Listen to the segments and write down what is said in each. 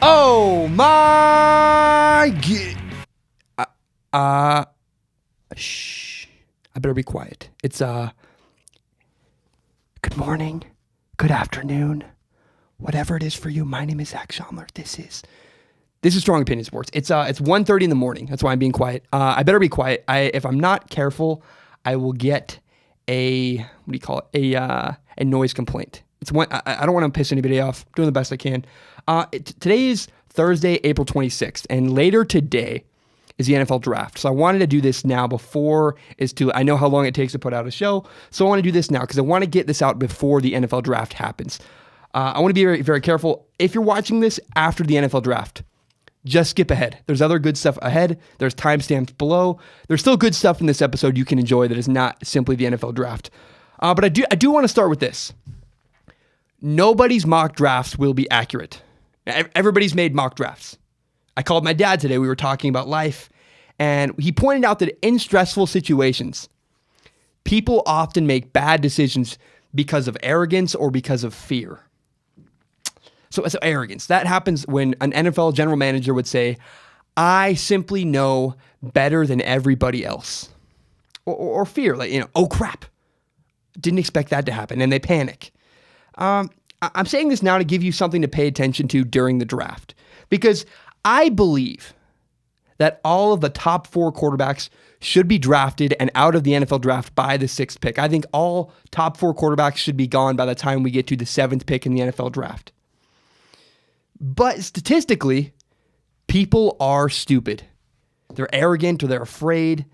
Oh my shh. I better be quiet. It's good morning, good afternoon, whatever it is for you. My name is Zach Schomler. This is Strong Opinion Sports. It's 1:30 in the morning. That's why I'm being quiet. I better be quiet. If I'm not careful, I will get a noise complaint. I don't want to piss anybody off. I'm doing the best I can. Today is Thursday, April 26th, and later today is the NFL draft. So I wanted to do this now before I know how long it takes to put out a show, so I want to do this now because I want to get this out before the NFL draft happens. I want to be very, very careful. If you're watching this after the NFL draft, just skip ahead. There's other good stuff ahead. There's timestamps below. There's still good stuff in this episode you can enjoy that is not simply the NFL draft. But I do want to start with this. Nobody's mock drafts will be accurate. Everybody's made mock drafts. I called my dad today. We were talking about life, and he pointed out that in stressful situations, people often make bad decisions because of arrogance or because of fear. So arrogance, that happens when an NFL general manager would say, I simply know better than everybody else. Or fear, like, oh crap, didn't expect that to happen, and they panic. I'm saying this now to give you something to pay attention to during the draft, because I believe that all of the top 4 quarterbacks should be drafted and out of the NFL draft by the 6th pick. I think all top 4 quarterbacks should be gone by the time we get to the 7th pick in the NFL draft. But statistically, people are stupid. They're arrogant or they're afraid.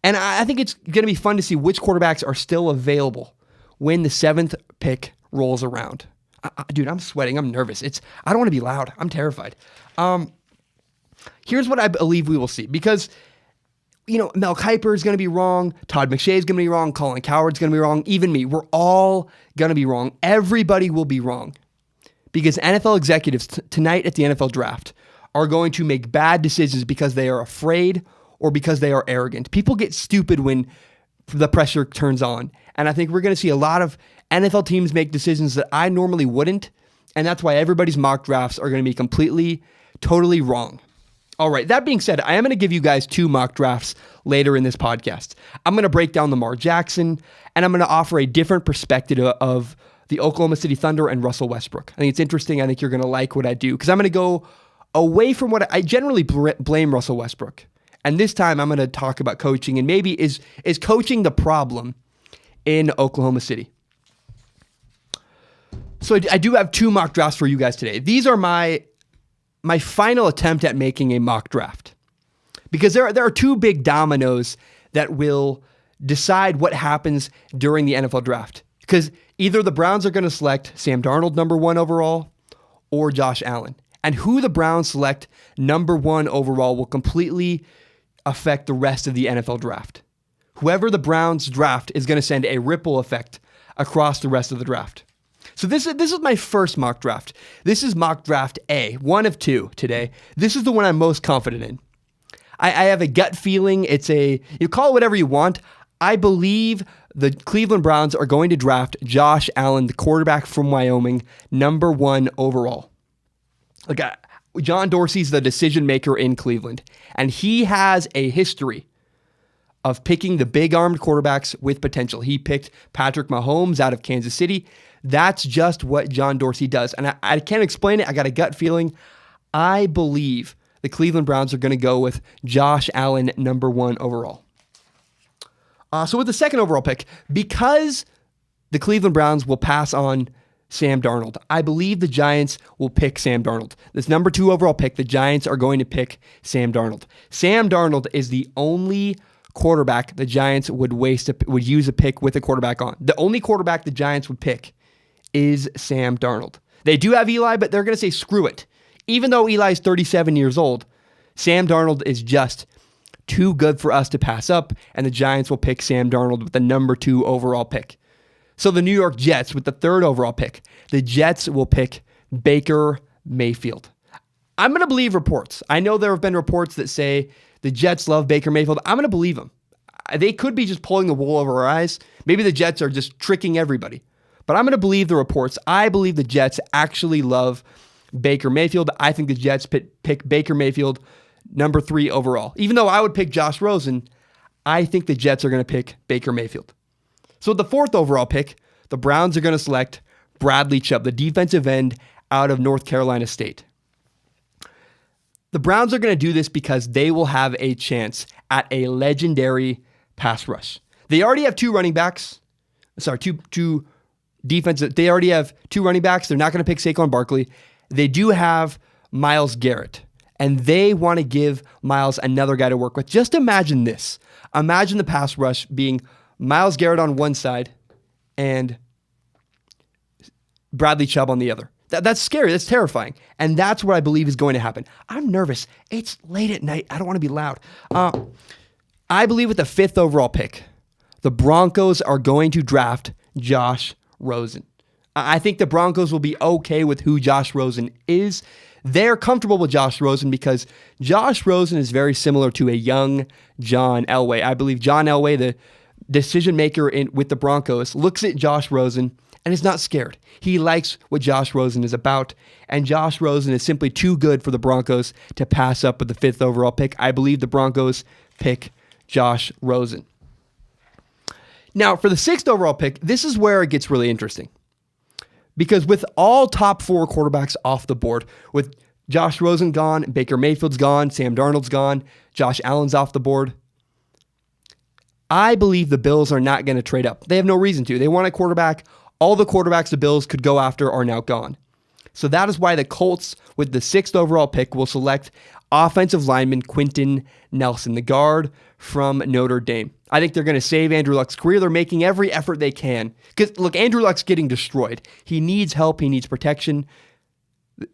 And I think it's going to be fun to see which quarterbacks are still available when the 7th pick rolls around. Dude, I'm sweating. I'm nervous. I don't want to be loud. I'm terrified. Here's what I believe we will see. Because, Mel Kiper is going to be wrong. Todd McShay is going to be wrong. Colin Cowherd's going to be wrong. Even me. We're all going to be wrong. Everybody will be wrong. Because NFL executives tonight at the NFL draft are going to make bad decisions because they are afraid or because they are arrogant. People get stupid when the pressure turns on. And I think we're going to see a lot of NFL teams make decisions that I normally wouldn't. And that's why everybody's mock drafts are going to be completely, totally wrong. All right, that being said, I am going to give you guys 2 mock drafts later in this podcast. I'm going to break down Lamar Jackson, and I'm going to offer a different perspective of the Oklahoma City Thunder and Russell Westbrook. I think it's interesting. I think you're going to like what I do because I'm going to go away from what I generally blame Russell Westbrook. And this time I'm going to talk about coaching and maybe is coaching the problem in Oklahoma City. So I do have 2 mock drafts for you guys today. These are my final attempt at making a mock draft because there are 2 big dominoes that will decide what happens during the NFL draft. Because either the Browns are going to select Sam Darnold number 1 overall or Josh Allen. And who the Browns select number 1 overall will completely affect the rest of the NFL draft. Whoever the Browns draft is going to send a ripple effect across the rest of the draft. So this is my first mock draft. This is mock draft A, 1 of 2 today. This is the one I'm most confident in. I have a gut feeling. You call it whatever you want. I believe the Cleveland Browns are going to draft Josh Allen, the quarterback from Wyoming, number 1 overall. John Dorsey's the decision maker in Cleveland, and he has a history of picking the big-armed quarterbacks with potential. He picked Patrick Mahomes out of Kansas City. That's just what John Dorsey does, and I can't explain it. I got a gut feeling. I believe the Cleveland Browns are going to go with Josh Allen, number 1 overall. So with the 2nd overall pick, because the Cleveland Browns will pass on Sam Darnold, I believe the Giants will pick Sam Darnold. This number 2 overall pick, the Giants are going to pick Sam Darnold. Sam Darnold is the only quarterback the Giants would use a pick with a quarterback on. The only quarterback the Giants would pick is Sam Darnold. They do have Eli, but they're going to say screw it. Even though Eli's 37 years old, Sam Darnold is just too good for us to pass up, and the Giants will pick Sam Darnold with the number 2 overall pick. So the New York Jets with the 3rd overall pick, the Jets will pick Baker Mayfield. I'm going to believe reports. I know there have been reports that say the Jets love Baker Mayfield. I'm going to believe them. They could be just pulling the wool over our eyes. Maybe the Jets are just tricking everybody. But I'm going to believe the reports. I believe the Jets actually love Baker Mayfield. I think the Jets pick Baker Mayfield number 3 overall. Even though I would pick Josh Rosen, I think the Jets are going to pick Baker Mayfield. So with the 4th overall pick, the Browns are going to select Bradley Chubb, the defensive end out of North Carolina State. The Browns are going to do this because they will have a chance at a legendary pass rush. They already have two running backs. Two defensive. They already have 2 running backs. They're not going to pick Saquon Barkley. They do have Myles Garrett, and they want to give Myles another guy to work with. Just imagine this. Imagine the pass rush being Myles Garrett on one side and Bradley Chubb on the other. That's scary. That's terrifying. And that's what I believe is going to happen. I'm nervous. It's late at night. I don't want to be loud. I believe with the 5th overall pick, the Broncos are going to draft Josh Rosen. I think the Broncos will be okay with who Josh Rosen is. They're comfortable with Josh Rosen because Josh Rosen is very similar to a young John Elway. I believe John Elway, the decision maker with the Broncos, looks at Josh Rosen and is not scared. He likes what Josh Rosen is about, and Josh Rosen is simply too good for the Broncos to pass up with the 5th overall pick. I believe the Broncos pick Josh Rosen. Now, for the 6th overall pick, this is where it gets really interesting. Because with all top 4 quarterbacks off the board, with Josh Rosen gone, Baker Mayfield's gone, Sam Darnold's gone, Josh Allen's off the board, I believe the Bills are not going to trade up. They have no reason to. They want a quarterback. All the quarterbacks the Bills could go after are now gone. So that is why the Colts, with the 6th overall pick, will select offensive lineman Quentin Nelson, the guard from Notre Dame. I think they're going to save Andrew Luck's career. They're making every effort they can. Because, look, Andrew Luck's getting destroyed. He needs help. He needs protection.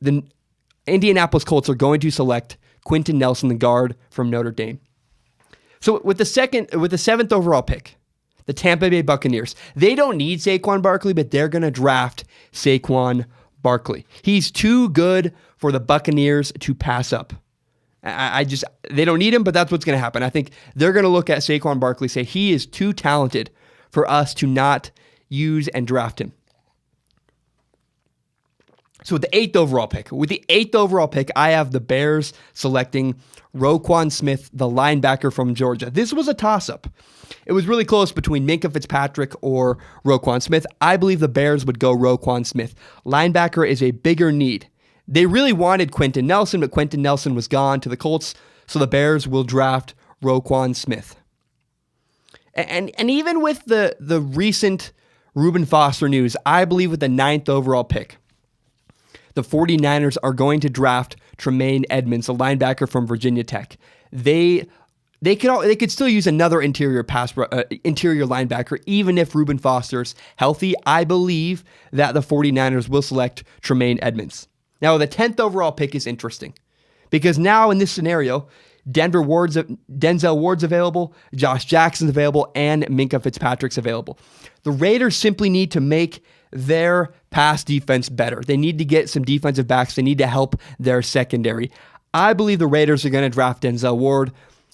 The Indianapolis Colts are going to select Quentin Nelson, the guard from Notre Dame. So with the 7th overall pick, the Tampa Bay Buccaneers, they don't need Saquon Barkley, but they're going to draft Saquon Barkley. He's too good for the Buccaneers to pass up. They don't need him, but that's what's going to happen. I think they're going to look at Saquon Barkley, say he is too talented for us to not use and draft him. So with the 8th overall pick, I have the Bears selecting Roquan Smith, the linebacker from Georgia. This was a toss-up. It was really close between Minkah Fitzpatrick or Roquan Smith. I believe the Bears would go Roquan Smith. Linebacker is a bigger need. They really wanted Quentin Nelson, but Quentin Nelson was gone to the Colts, so the Bears will draft Roquan Smith. And even with the recent Reuben Foster news, I believe with the 9th overall pick, the 49ers are going to draft Tremaine Edmonds, a linebacker from Virginia Tech. They could still use another interior linebacker, even if Reuben Foster's healthy. I believe that the 49ers will select Tremaine Edmonds. Now, the 10th overall pick is interesting because now in this scenario, Denzel Ward's available, Josh Jackson's available, and Minkah Fitzpatrick's available. The Raiders simply need to make their pass defense better. They need to get some defensive backs. They need to help their secondary. I believe the Raiders are going to draft Denzel Ward,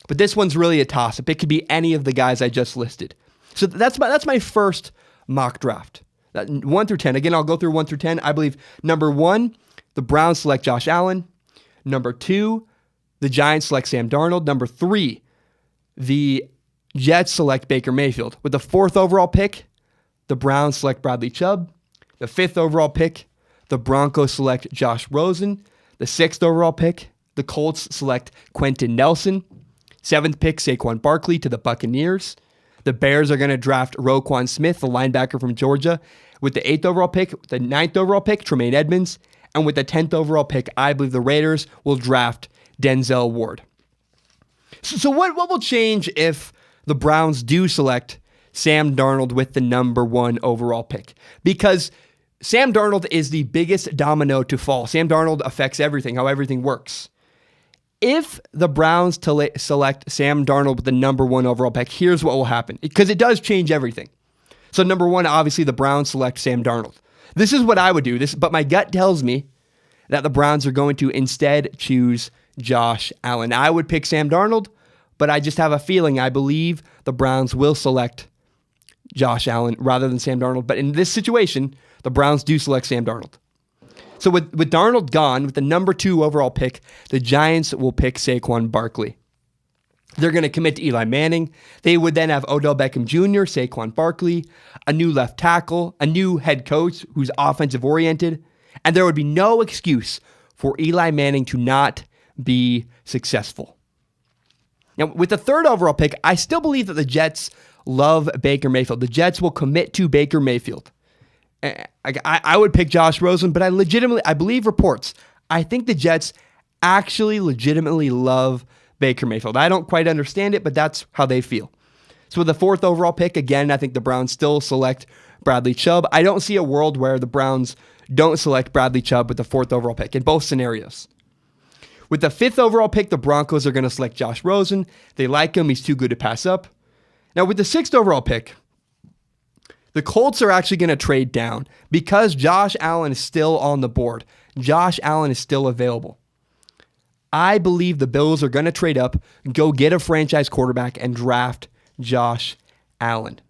but this one's really a toss-up. It could be any of the guys I just listed. So that's my first mock draft. 1 through 10. Again, I'll go through 1 through 10. I believe number 1, the Browns select Josh Allen. Number 2, the Giants select Sam Darnold. Number 3, the Jets select Baker Mayfield. With the 4th overall pick, the Browns select Bradley Chubb. The 5th overall pick, the Broncos select Josh Rosen. The 6th overall pick, the Colts select Quentin Nelson. 7th pick, Saquon Barkley to the Buccaneers. The Bears are going to draft Roquan Smith, the linebacker from Georgia. With the 8th overall pick, the 9th overall pick, Tremaine Edmonds. And with the 10th overall pick, I believe the Raiders will draft Denzel Ward. So what will change if the Browns do select Sam Darnold with the number 1 overall pick? Because Sam Darnold is the biggest domino to fall. Sam Darnold affects everything, how everything works. If the Browns select Sam Darnold with the number 1 overall pick, here's what will happen. Because it does change everything. So number 1, obviously the Browns select Sam Darnold. This is what I would do, but my gut tells me that the Browns are going to instead choose Josh Allen. I would pick Sam Darnold, but I just have a feeling, I believe the Browns will select Josh Allen rather than Sam Darnold. But in this situation, the Browns do select Sam Darnold. So with Darnold gone, with the number 2 overall pick, the Giants will pick Saquon Barkley. They're going to commit to Eli Manning. They would then have Odell Beckham Jr., Saquon Barkley, a new left tackle, a new head coach who's offensive oriented, and there would be no excuse for Eli Manning to not be successful. Now, with the 3rd overall pick, I still believe that the love Baker Mayfield. The Jets will commit to Baker Mayfield. I would pick Josh Rosen, but I believe reports. I think the Jets actually legitimately love Baker Mayfield. I don't quite understand it, but that's how they feel. So with the 4th overall pick, again, I think the Browns still select Bradley Chubb. I don't see a world where the Browns don't select Bradley Chubb with the 4th overall pick in both scenarios. With the 5th overall pick, the Broncos are going to select Josh Rosen. They like him. He's too good to pass up. Now, with the 6th overall pick, the Colts are actually going to trade down because Josh Allen is still on the board. Josh Allen is still available. I believe the Bills are going to trade up, go get a franchise quarterback, and draft Josh Allen.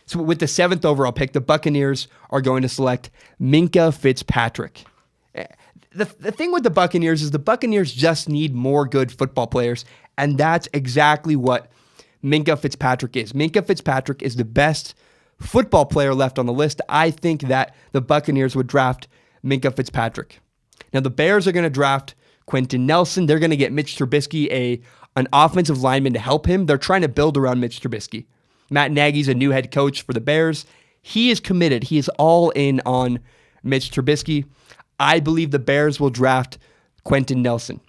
So with the 7th overall pick, the Buccaneers are going to select Minkah Fitzpatrick. The thing with the Buccaneers is the Buccaneers just need more good football players, and that's exactly what Minkah Fitzpatrick is. Minkah Fitzpatrick is the best football player left on the list. I think that the Buccaneers would draft Minkah Fitzpatrick. Now, the Bears are going to draft Quentin Nelson. They're going to get Mitch Trubisky, an offensive lineman, to help him. They're trying to build around Mitch Trubisky. Matt Nagy's a new head coach for the Bears. He is committed. He is all in on Mitch Trubisky. I believe the Bears will draft Quentin Nelson.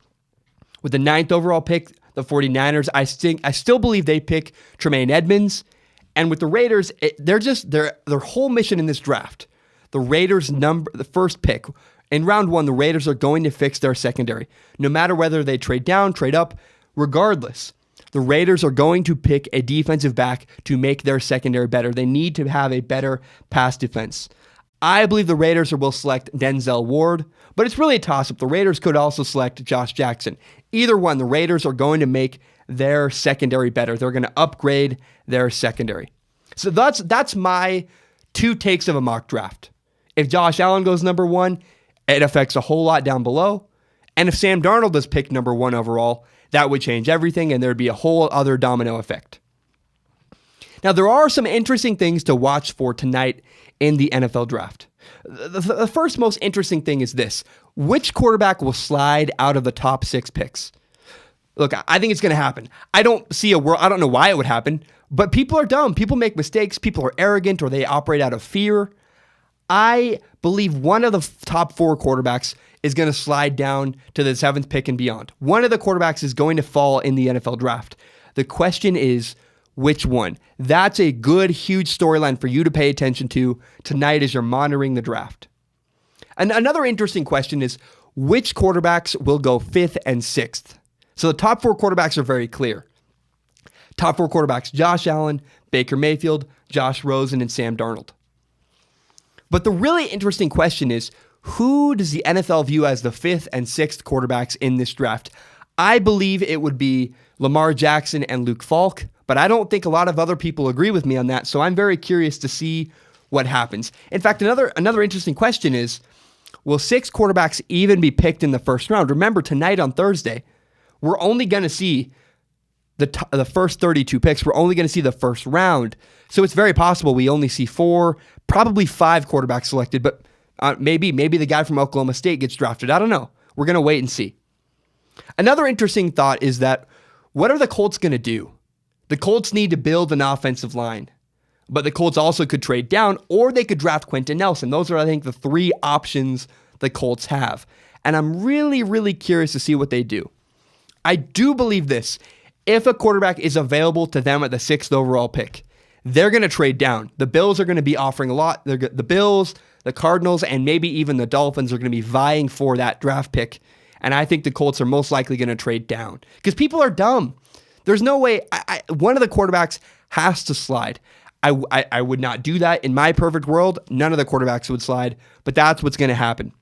With the 9th overall pick, the 49ers, I still believe they pick Tremaine Edmonds. And with the Raiders, their whole mission in this draft, the Raiders the first pick, in round 1, the Raiders are going to fix their secondary. No matter whether they trade down, trade up, regardless, the Raiders are going to pick a defensive back to make their secondary better. They need to have a better pass defense. I believe the Raiders will select Denzel Ward, but it's really a toss-up. The Raiders could also select Josh Jackson. Either one, the Raiders are going to make their secondary better. They're going to upgrade their secondary. So that's my 2 takes of a mock draft. If Josh Allen goes number 1, it affects a whole lot down below. And if Sam Darnold is picked number 1 overall, that would change everything, and there'd be a whole other domino effect. Now, there are some interesting things to watch for tonight in the NFL draft. The first most interesting thing is this. Which quarterback will slide out of the top 6 picks? Look, I think it's going to happen. I don't see a world. I don't know why it would happen, but people are dumb. People make mistakes. People are arrogant, or they operate out of fear. I believe one of the top 4 quarterbacks is going to slide down to the 7th pick and beyond. One of the quarterbacks is going to fall in the NFL draft. The question is, which one? That's a good, huge storyline for you to pay attention to tonight as you're monitoring the draft. And another interesting question is, which quarterbacks will go 5th and 6th? So the top 4 quarterbacks are very clear. Top 4 quarterbacks: Josh Allen, Baker Mayfield, Josh Rosen, and Sam Darnold. But the really interesting question is, who does the NFL view as the 5th and 6th quarterbacks in this draft? I believe it would be Lamar Jackson and Luke Falk, but I don't think a lot of other people agree with me on that, so I'm very curious to see what happens. In fact, another interesting question is, will 6 quarterbacks even be picked in the first round? Remember, tonight on Thursday, we're only going to see the first 32 picks. We're only going to see the first round. So it's very possible we only see 4, probably 5 quarterbacks selected, but maybe the guy from Oklahoma State gets drafted. I don't know. We're going to wait and see. Another interesting thought is that, what are the Colts going to do? The Colts need to build an offensive line, but the Colts also could trade down, or they could draft Quentin Nelson. Those are, I think, the 3 options the Colts have. And I'm really, really curious to see what they do. I do believe this. If a quarterback is available to them at the 6th overall pick, they're going to trade down. The Bills are going to be offering a lot. The Bills, the Cardinals, and maybe even the Dolphins are going to be vying for that draft pick. And I think the Colts are most likely going to trade down because people are dumb. There's no way. One of the quarterbacks has to slide. I would not do that. In my perfect world, none of the quarterbacks would slide, but that's what's going to happen.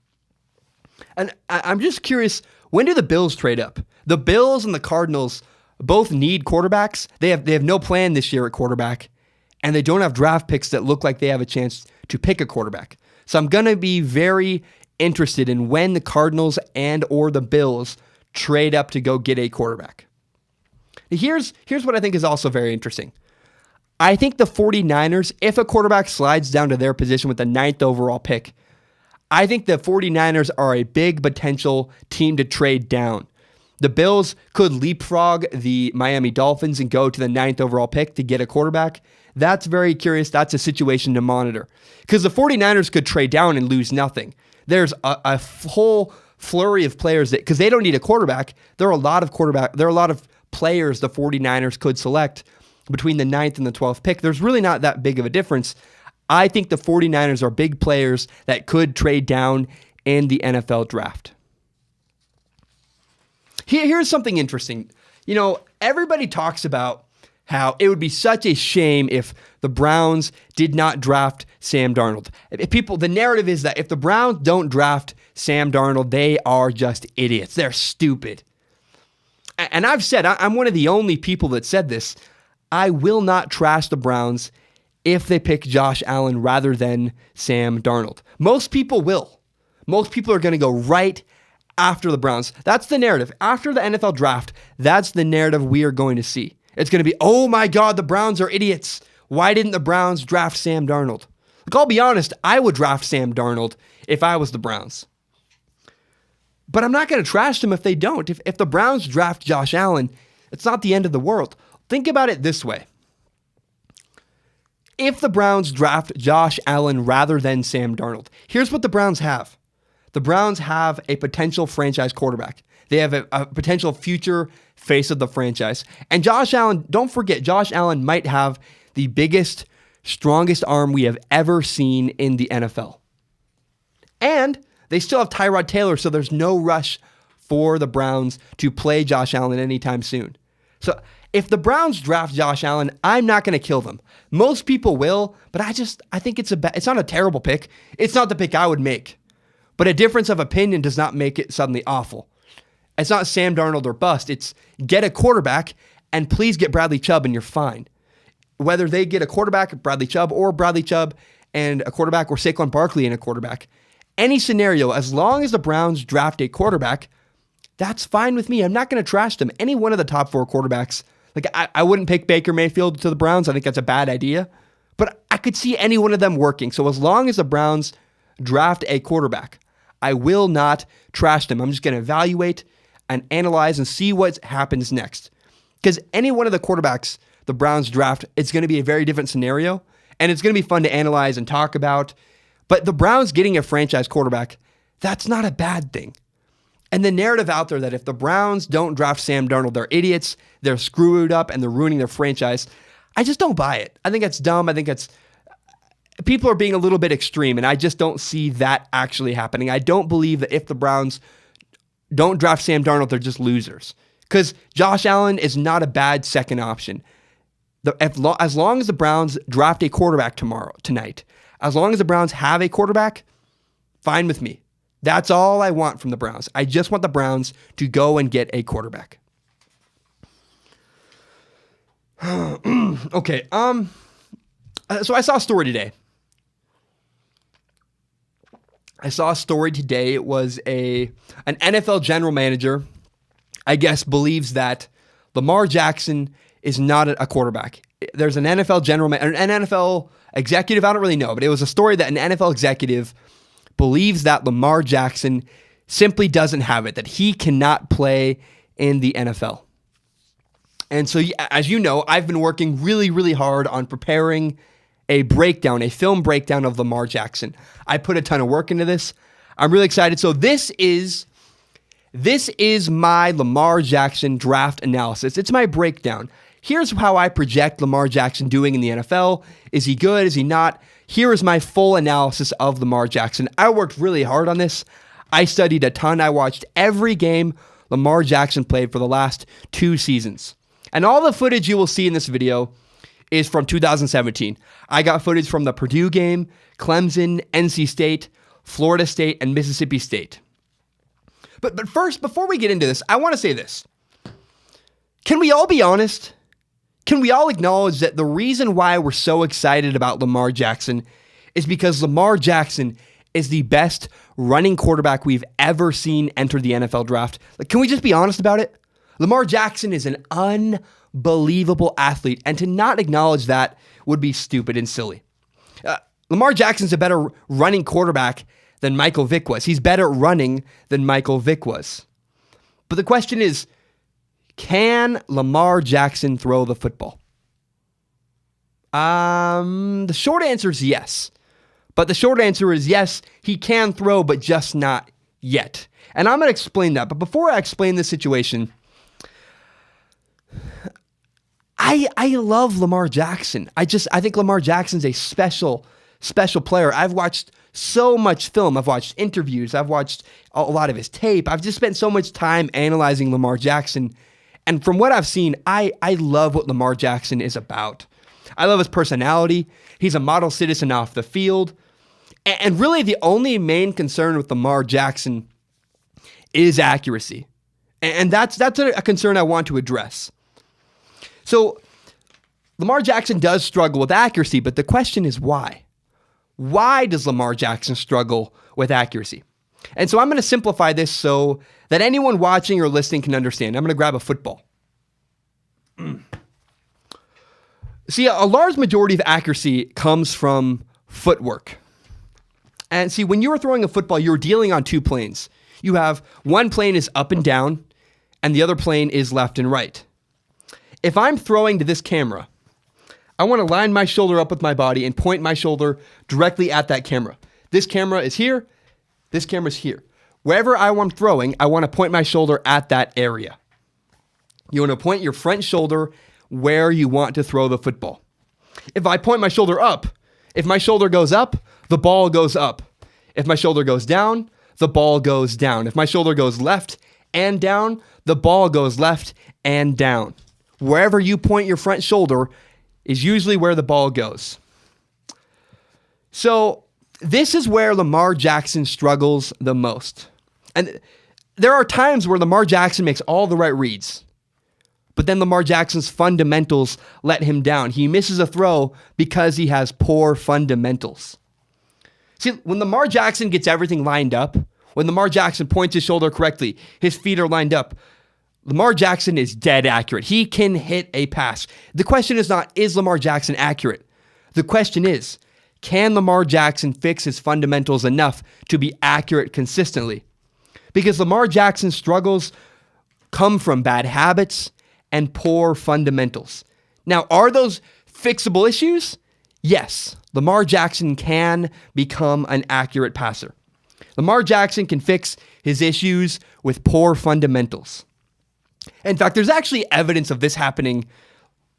And I'm just curious, when do the Bills trade up? The Bills and the Cardinals both need quarterbacks. They have no plan this year at quarterback, and they don't have draft picks that look like they have a chance to pick a quarterback. So I'm going to be very interested in when the Cardinals and or the Bills trade up to go get a quarterback. Here's what I think is also very interesting. I think the 49ers, if a quarterback slides down to their position with the 9th overall pick, I think the 49ers are a big potential team to trade down. The Bills could leapfrog the Miami Dolphins and go to the 9th overall pick to get a quarterback. That's very curious. That's a situation to monitor. Because the 49ers could trade down and lose nothing. There's a whole flurry of players that, because they don't need a quarterback, there are a lot of players the 49ers could select between the 9th and the 12th pick. There's really not that big of a difference. I think the 49ers are big players that could trade down in the NFL draft. Here's something interesting. You know, everybody talks about how it would be such a shame if the Browns did not draft Sam Darnold. The narrative is that if the Browns don't draft Sam Darnold, they are just idiots. They're stupid. And I've said, I'm one of the only people that said this, I will not trash the Browns if they pick Josh Allen rather than Sam Darnold. Most people will. Most people are going to go right after the Browns. That's the narrative. After the NFL draft, that's the narrative we are going to see. It's going to be, oh my God, the Browns are idiots. Why didn't the Browns draft Sam Darnold? Look, I'll be honest, I would draft Sam Darnold if I was the Browns. But I'm not going to trash them if they don't. If the Browns draft Josh Allen, it's not the end of the world. Think about it this way. If the Browns draft Josh Allen rather than Sam Darnold, here's what the Browns have. The Browns have a potential franchise quarterback. They have a potential future face of the franchise. And Josh Allen, don't forget, Josh Allen might have the biggest, strongest arm we have ever seen in the NFL. And they still have Tyrod Taylor, so there's no rush for the Browns to play Josh Allen anytime soon. So if the Browns draft Josh Allen, I'm not going to kill them. Most people will, but I think it's not a terrible pick. It's not the pick I would make. But a difference of opinion does not make it suddenly awful. It's not Sam Darnold or bust. It's get a quarterback and please get Bradley Chubb and you're fine. Whether they get a quarterback, Bradley Chubb and a quarterback, or Saquon Barkley and a quarterback, any scenario, as long as the Browns draft a quarterback, that's fine with me. I'm not going to trash them. Any one of the top 4 quarterbacks, like I wouldn't pick Baker Mayfield to the Browns. I think that's a bad idea. But I could see any one of them working. So as long as the Browns draft a quarterback, I will not trash them. I'm just going to evaluate and analyze and see what happens next. Because any one of the quarterbacks the Browns draft, it's going to be a very different scenario. And it's going to be fun to analyze and talk about. But the Browns getting a franchise quarterback, that's not a bad thing. And the narrative out there that if the Browns don't draft Sam Darnold, they're idiots, they're screwed up, and they're ruining their franchise, I just don't buy it. I think that's dumb. I think people are being a little bit extreme, and I just don't see that actually happening. I don't believe that if the Browns don't draft Sam Darnold, they're just losers. Because Josh Allen is not a bad second option. As long as the Browns draft a quarterback tonight, as long as the Browns have a quarterback, fine with me. That's all I want from the Browns. I just want the Browns to go and get a quarterback. Okay, so I saw a story today. It was an NFL general manager, I guess, believes that Lamar Jackson is not a quarterback. There's an NFL an NFL executive, I don't really know, but it was a story that an NFL executive believes that Lamar Jackson simply doesn't have it, that he cannot play in the NFL. And so, as you know, I've been working really, really hard on preparing a film breakdown of Lamar Jackson. I put a ton of work into this. I'm really excited. So this is my Lamar Jackson draft analysis. It's my breakdown. Here's how I project Lamar Jackson doing in the NFL. Is he good? Is he not? Here is my full analysis of Lamar Jackson. I worked really hard on this. I studied a ton. I watched every game Lamar Jackson played for the last 2 seasons. And all the footage you will see in this video is from 2017. I got footage from the Purdue game, Clemson, NC State, Florida State, and Mississippi State. But first, before we get into this, I want to say this. Can we all be honest? Can we all acknowledge that the reason why we're so excited about Lamar Jackson is because Lamar Jackson is the best running quarterback we've ever seen enter the NFL draft. Like, can we just be honest about it? Lamar Jackson is an unbelievable athlete, and to not acknowledge that would be stupid and silly. Lamar Jackson's a better running quarterback than Michael Vick was. He's better at running than Michael Vick was. But the question is, can Lamar Jackson throw the football? The short answer is yes. But the short answer is yes, he can throw, but just not yet. And I'm going to explain that. But before I explain this situation, I love Lamar Jackson. I think Lamar Jackson's a special player. I've watched so much film. I've watched interviews. I've watched a lot of his tape. I've just spent so much time analyzing Lamar Jackson. And from what I've seen, I love what Lamar Jackson is about. I love his personality. He's a model citizen off the field. And really the only main concern with Lamar Jackson is accuracy. And that's a concern I want to address. So Lamar Jackson does struggle with accuracy, but the question is why? Why does Lamar Jackson struggle with accuracy? And so I'm going to simplify this so that anyone watching or listening can understand. I'm going to grab a football. See, a large majority of accuracy comes from footwork. And see, when you were throwing a football, you're dealing on two planes. You have one plane is up and down, and the other plane is left and right. If I'm throwing to this camera, I want to line my shoulder up with my body and point my shoulder directly at that camera. This camera is here. This camera is here. Wherever I'm throwing, I want to point my shoulder at that area. You want to point your front shoulder where you want to throw the football. If I point my shoulder up, if my shoulder goes up, the ball goes up. If my shoulder goes down, the ball goes down. If my shoulder goes left and down, the ball goes left and down. Wherever you point your front shoulder is usually where the ball goes. So this is where Lamar Jackson struggles the most. And there are times where Lamar Jackson makes all the right reads, but then Lamar Jackson's fundamentals let him down. He misses a throw because he has poor fundamentals. See, when Lamar Jackson gets everything lined up, when Lamar Jackson points his shoulder correctly, his feet are lined up, Lamar Jackson is dead accurate. He can hit a pass. The question is not, is Lamar Jackson accurate? The question is, can Lamar Jackson fix his fundamentals enough to be accurate consistently? Because Lamar Jackson's struggles come from bad habits and poor fundamentals. Now, are those fixable issues? Yes, Lamar Jackson can become an accurate passer. Lamar Jackson can fix his issues with poor fundamentals. In fact, there's actually evidence of this happening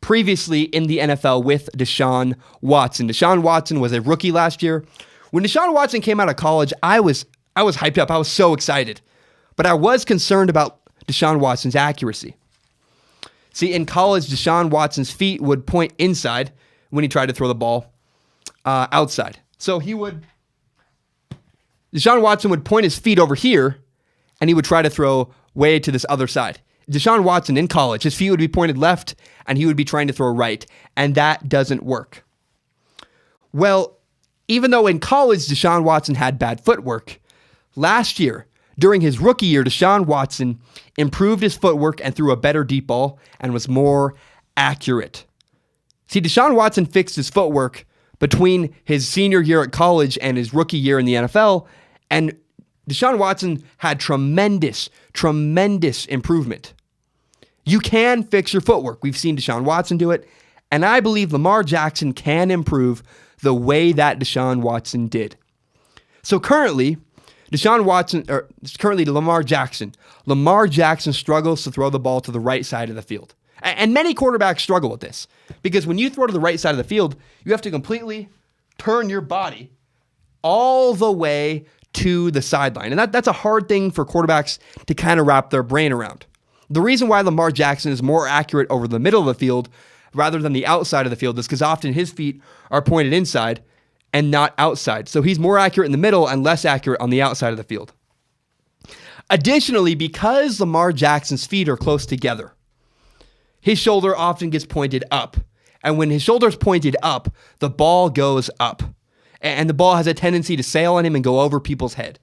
previously in the NFL with Deshaun Watson. Deshaun Watson was a rookie last year. When Deshaun Watson came out of college, I was hyped up. I was so excited. But I was concerned about Deshaun Watson's accuracy. See, in college, Deshaun Watson's feet would point inside when he tried to throw the ball outside. So Deshaun Watson would point his feet over here, and he would try to throw way to this other side. Deshaun Watson in college, his feet would be pointed left, and he would be trying to throw right, and that doesn't work. Well, even though in college Deshaun Watson had bad footwork, last year, during his rookie year, Deshaun Watson improved his footwork and threw a better deep ball and was more accurate. See, Deshaun Watson fixed his footwork between his senior year at college and his rookie year in the NFL, and Deshaun Watson had tremendous improvement. You can fix your footwork. We've seen Deshaun Watson do it, and I believe Lamar Jackson can improve the way that Deshaun Watson did. So currently, Lamar Jackson struggles to throw the ball to the right side of the field. And many quarterbacks struggle with this because when you throw to the right side of the field, you have to completely turn your body all the way to the sideline. And that's a hard thing for quarterbacks to kind of wrap their brain around. The reason why Lamar Jackson is more accurate over the middle of the field rather than the outside of the field is because often his feet are pointed inside and not outside. So he's more accurate in the middle and less accurate on the outside of the field. Additionally, because Lamar Jackson's feet are close together, his shoulder often gets pointed up. And when his shoulder's pointed up, the ball goes up. and the ball has a tendency to sail on him and go over people's head.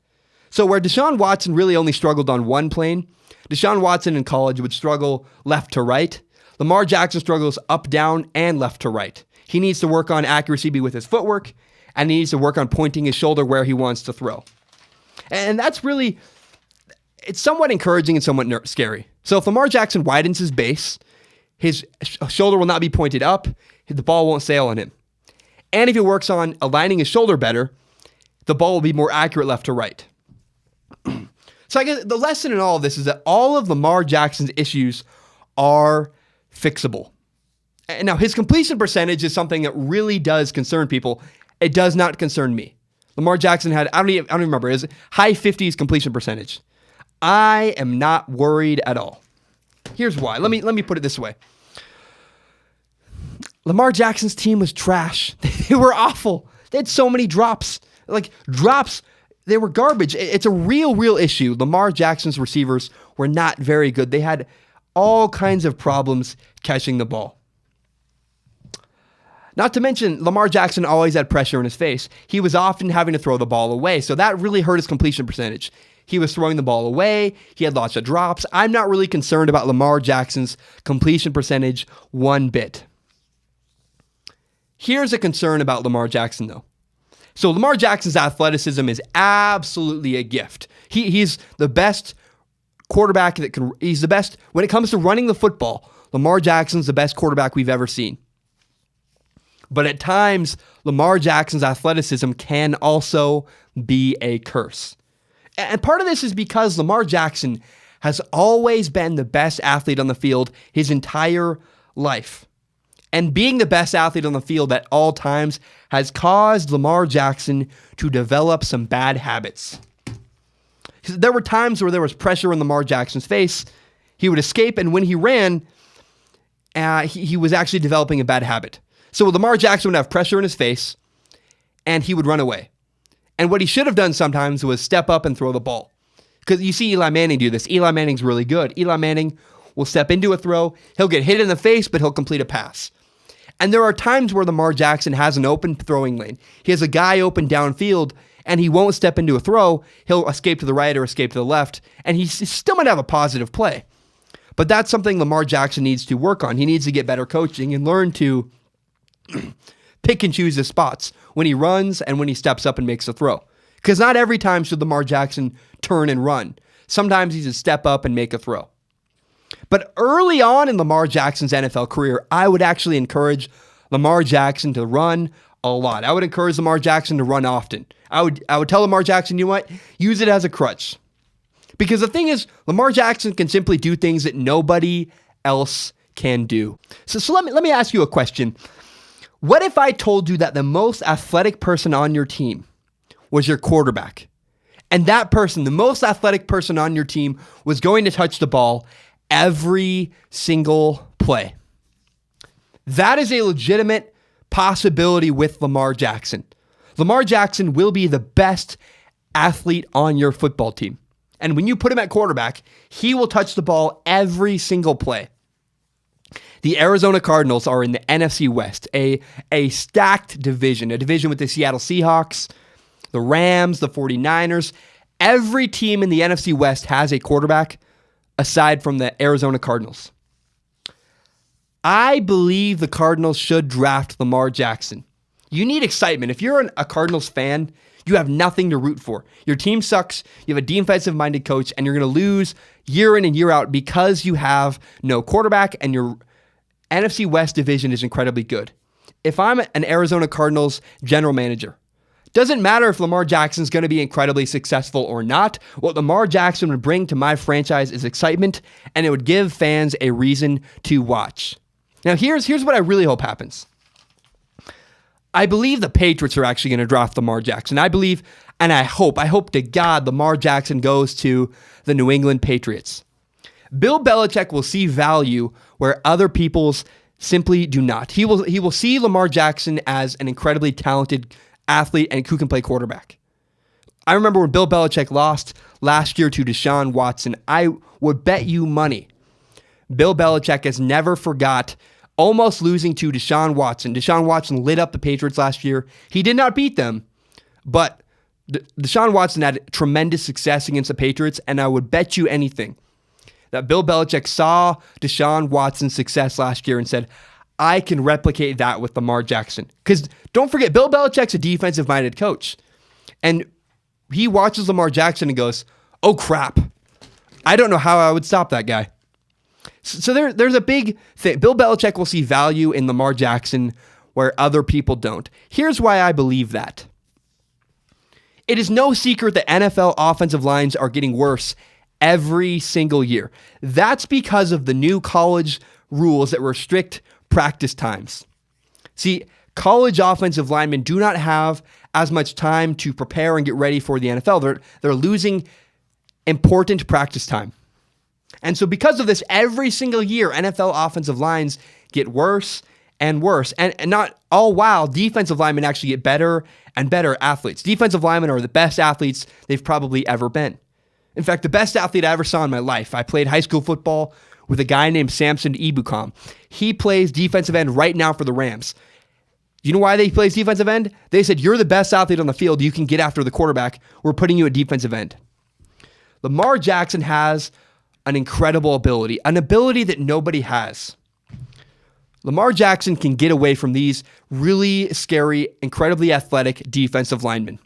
So where Deshaun Watson really only struggled on one plane, Deshaun Watson in college would struggle left to right. Lamar Jackson struggles up, down, and left to right. He needs to work on accuracy with his footwork, and he needs to work on pointing his shoulder where he wants to throw. And that's really, it's somewhat encouraging and somewhat scary. So if Lamar Jackson widens his base, his shoulder will not be pointed up, the ball won't sail on him. And if he works on aligning his shoulder better, the ball will be more accurate left to right. So I guess the lesson in all of this is that all of Lamar Jackson's issues are fixable. And now his completion percentage is something that really does concern people. It does not concern me. Lamar Jackson had, I don't even remember, his high 50s completion percentage. I am not worried at all. Here's why. Let me put it this way. Lamar Jackson's team was trash. They were awful. They had so many drops. They were garbage. It's a real issue. Lamar Jackson's receivers were not very good. They had all kinds of problems catching the ball. Not to mention, Lamar Jackson always had pressure in his face. He was often having to throw the ball away, so that really hurt his completion percentage. He was throwing the ball away. He had lots of drops. I'm not really concerned about Lamar Jackson's completion percentage one bit. Here's a concern about Lamar Jackson, though. So Lamar Jackson's athleticism is absolutely a gift. He's the best quarterback he's the best, when it comes to running the football, Lamar Jackson's the best quarterback we've ever seen. But at times, Lamar Jackson's athleticism can also be a curse. And part of this is because Lamar Jackson has always been the best athlete on the field his entire life. And being the best athlete on the field at all times has caused Lamar Jackson to develop some bad habits. There were times where there was pressure in Lamar Jackson's face. He would escape, and when he ran, he was actually developing a bad habit. So Lamar Jackson would have pressure in his face, and he would run away. And what he should have done sometimes was step up and throw the ball. Because you see Eli Manning do this. Eli Manning's really good. Eli Manning will step into a throw. He'll get hit in the face, but he'll complete a pass. And there are times where Lamar Jackson has an open throwing lane. He has a guy open downfield, and he won't step into a throw. He'll escape to the right or escape to the left, and he still might have a positive play. But that's something Lamar Jackson needs to work on. He needs to get better coaching and learn to pick and choose his spots when he runs and when he steps up and makes a throw. Because not every time should Lamar Jackson turn and run. Sometimes he's a step up and make a throw. But early on in Lamar Jackson's NFL career, I would actually encourage Lamar Jackson to run a lot. I would encourage Lamar Jackson to run often. I would tell Lamar Jackson, you know what? Use it as a crutch. Because the thing is, Lamar Jackson can simply do things that nobody else can do. So let me ask you a question. What if I told you that the most athletic person on your team was your quarterback? And that person, the most athletic person on your team, was going to touch the ball every single play. That is a legitimate possibility with Lamar Jackson. Lamar Jackson will be the best athlete on your football team. And when you put him at quarterback, he will touch the ball every single play. The Arizona Cardinals are in the NFC West, a stacked division, a division with the Seattle Seahawks, the Rams, the 49ers. Every team in the NFC West has a quarterback aside from the Arizona Cardinals. I believe the Cardinals should draft Lamar Jackson. You need excitement. If you're a Cardinals fan, you have nothing to root for. Your team sucks, you have a defensive-minded coach, and you're going to lose year in and year out because you have no quarterback and your NFC West division is incredibly good. If I'm an Arizona Cardinals general manager, doesn't matter if Lamar Jackson's going to be incredibly successful or not. What Lamar Jackson would bring to my franchise is excitement, and it would give fans a reason to watch. Now, here's what I really hope happens. I believe the Patriots are actually going to draft Lamar Jackson. I believe, and I hope to God Lamar Jackson goes to the New England Patriots. Bill Belichick will see value where other people's simply do not. He will see Lamar Jackson as an incredibly talented athlete and who can play quarterback. I remember when Bill Belichick lost last year to Deshaun Watson, I would bet you money Bill Belichick has never forgot almost losing to Deshaun Watson. Deshaun Watson lit up the Patriots last year. He did not beat them, but Deshaun Watson had tremendous success against the Patriots, and I would bet you anything that Bill Belichick saw Deshaun Watson's success last year and said, I can replicate that with Lamar Jackson. Because don't forget, Bill Belichick's a defensive-minded coach, and he watches Lamar Jackson and goes, oh crap, I don't know how I would stop that guy. So there's a big thing. Bill Belichick will see value in Lamar Jackson where other people don't. Here's why I believe that. It is no secret that NFL offensive lines are getting worse every single year. That's because of the new college rules that restrict practice times. See, college offensive linemen do not have as much time to prepare and get ready for the NFL. They're losing important practice time. And so because of this, every single year, NFL offensive lines get worse and worse. And not all while defensive linemen actually get better and better athletes. Defensive linemen are the best athletes they've probably ever been. In fact, the best athlete I ever saw in my life, I played high school football with a guy named Samson Ebukam. He plays defensive end right now for the Rams. You know why he plays defensive end? They said, you're the best athlete on the field. You can get after the quarterback. We're putting you at defensive end. Lamar Jackson has an incredible ability, an ability that nobody has. Lamar Jackson can get away from these really scary, incredibly athletic defensive linemen.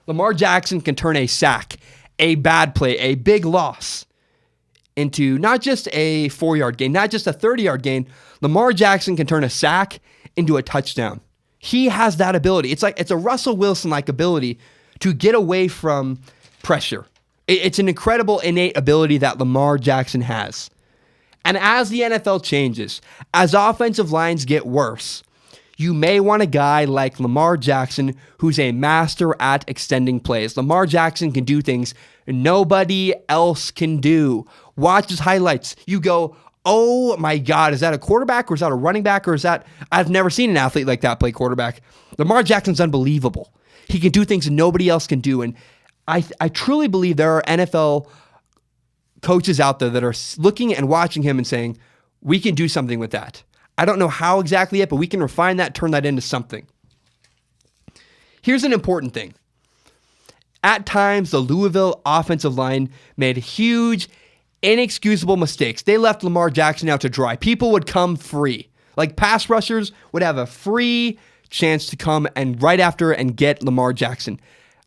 Lamar Jackson can turn a sack, a bad play, a big loss into not just a 4-yard gain, not just a 30-yard gain. Lamar Jackson can turn a sack into a touchdown. He has that ability. It's a Russell Wilson-like ability to get away from pressure. It's an incredible innate ability that Lamar Jackson has. And as the NFL changes, as offensive lines get worse, you may want a guy like Lamar Jackson who's a master at extending plays. Lamar Jackson can do things nobody else can do. Watch his highlights. You go, oh my God, is that a quarterback or is that a running back or is that... I've never seen an athlete like that play quarterback. Lamar Jackson's unbelievable. He can do things nobody else can do. And I truly believe there are NFL coaches out there that are looking and watching him and saying, we can do something with that. I don't know how exactly yet, but we can refine that, turn that into something. Here's an important thing. At times, the Louisville offensive line made huge, inexcusable mistakes. They left Lamar Jackson out to dry. People would come free. Like pass rushers would have a free chance to come and right after and get Lamar Jackson.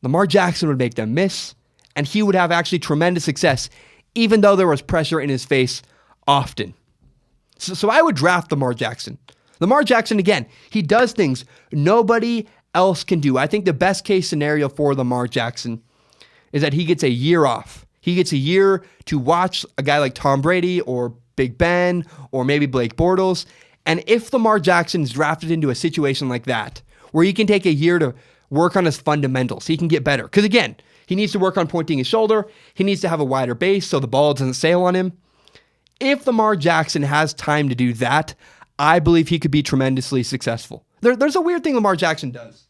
Lamar Jackson would make them miss, and he would have actually tremendous success, even though there was pressure in his face often. So I would draft Lamar Jackson. Lamar Jackson, again, he does things nobody else can do. I think the best case scenario for Lamar Jackson is that he gets a year off. He gets a year to watch a guy like Tom Brady or Big Ben or maybe Blake Bortles. And if Lamar Jackson is drafted into a situation like that, where he can take a year to work on his fundamentals, he can get better. Because again, he needs to work on pointing his shoulder. He needs to have a wider base so the ball doesn't sail on him. If Lamar Jackson has time to do that, I believe he could be tremendously successful. There's a weird thing Lamar Jackson does.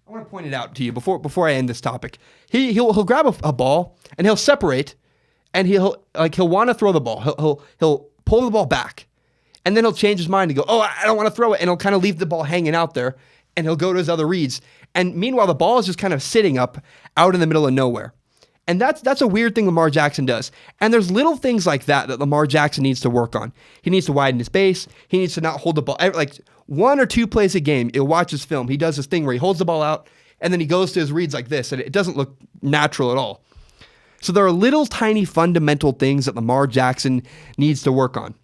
I want to point it out to you before I end this topic. He'll grab a ball and he'll separate, and he'll want to throw the ball. He'll pull the ball back, and then he'll change his mind and go, oh, I don't want to throw it, and he'll kind of leave the ball hanging out there, and he'll go to his other reads. And meanwhile, the ball is just kind of sitting up out in the middle of nowhere. And that's a weird thing Lamar Jackson does. And there's little things like that Lamar Jackson needs to work on. He needs to widen his base. He needs to not hold the ball. Like 1 or 2 plays a game, you'll watch his film. He does this thing where he holds the ball out, and then he goes to his reads like this, and it doesn't look natural at all. So there are little tiny fundamental things that Lamar Jackson needs to work on.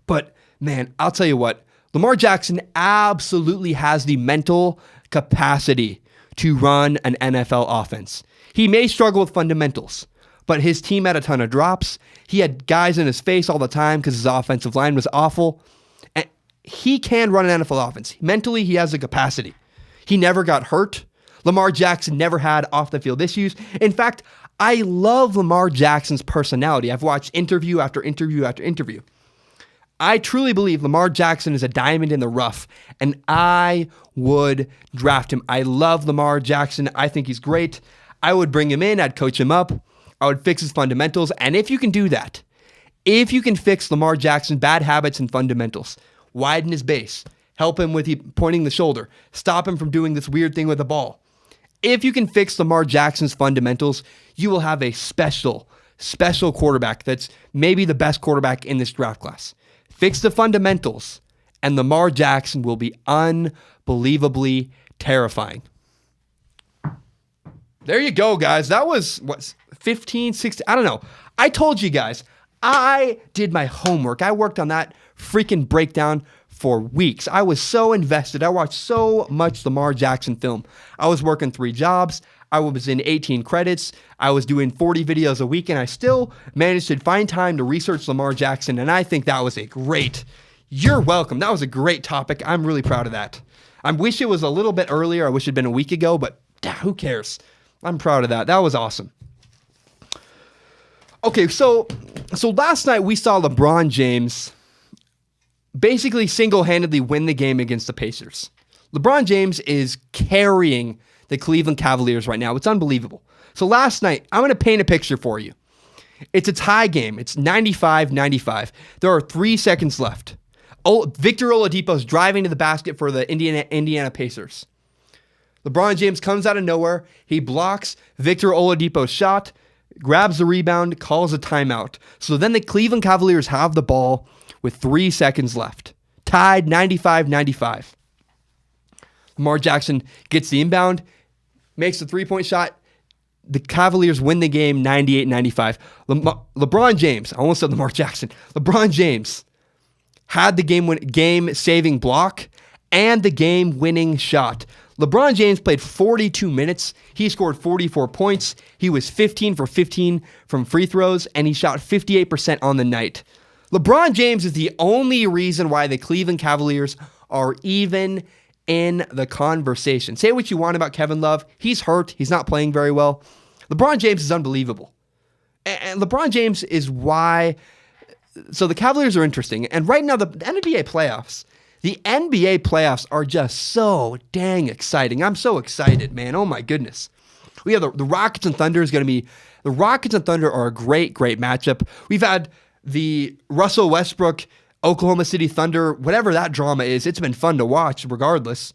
But man, I'll tell you what, Lamar Jackson absolutely has the mental capacity to run an NFL offense. He may struggle with fundamentals, but his team had a ton of drops. He had guys in his face all the time because his offensive line was awful. And he can run an NFL offense. Mentally, he has the capacity. He never got hurt. Lamar Jackson never had off-the-field issues. In fact, I love Lamar Jackson's personality. I've watched interview after interview after interview. I truly believe Lamar Jackson is a diamond in the rough, and I would draft him. I love Lamar Jackson. I think he's great. I would bring him in. I'd coach him up. I would fix his fundamentals. And if you can do that, If you can fix Lamar Jackson's bad habits and fundamentals, widen his base, help him with pointing the shoulder, stop him from doing this weird thing with the ball. If you can fix Lamar Jackson's fundamentals, you will have a special quarterback that's maybe the best quarterback in this draft class. Fix the fundamentals, and Lamar Jackson will be unbelievably terrifying. There you go, guys. That was, 15, 16, I don't know. I told you guys, I did my homework. I worked on that freaking breakdown for weeks. I was so invested. I watched so much Lamar Jackson film. I was working 3 jobs. I was in 18 credits. I was doing 40 videos a week, and I still managed to find time to research Lamar Jackson, and I think that was you're welcome. That was a great topic. I'm really proud of that. I wish it was a little bit earlier. I wish it had been a week ago, but who cares? I'm proud of that. That was awesome. Okay, so last night we saw LeBron James basically single-handedly win the game against the Pacers. LeBron James is carrying the Cleveland Cavaliers right now. It's unbelievable. So last night, I'm going to paint a picture for you. It's a tie game. It's 95-95. There are 3 seconds left. Victor Oladipo's driving to the basket for the Indiana Pacers. LeBron James comes out of nowhere. He blocks Victor Oladipo's shot, grabs the rebound, calls a timeout. So then the Cleveland Cavaliers have the ball with 3 seconds left. Tied 95-95. Lamar Jackson gets the inbound, makes the three-point shot. The Cavaliers win the game 98-95. LeBron James, I almost said Lamar Jackson. LeBron James had the game-saving block and the game-winning shot. LeBron James played 42 minutes. He scored 44 points. He was 15 for 15 from free throws, and he shot 58% on the night. LeBron James is the only reason why the Cleveland Cavaliers are even in the conversation. Say what you want about Kevin Love. He's hurt. He's not playing very well. LeBron James is unbelievable. And LeBron James is why... So the Cavaliers are interesting. And right now, the NBA playoffs are just so dang exciting. I'm so excited, man. Oh, my goodness. We have the Rockets and Thunder is going to be... The Rockets and Thunder are a great matchup. We've had the Russell Westbrook, Oklahoma City Thunder, whatever that drama is, it's been fun to watch regardless.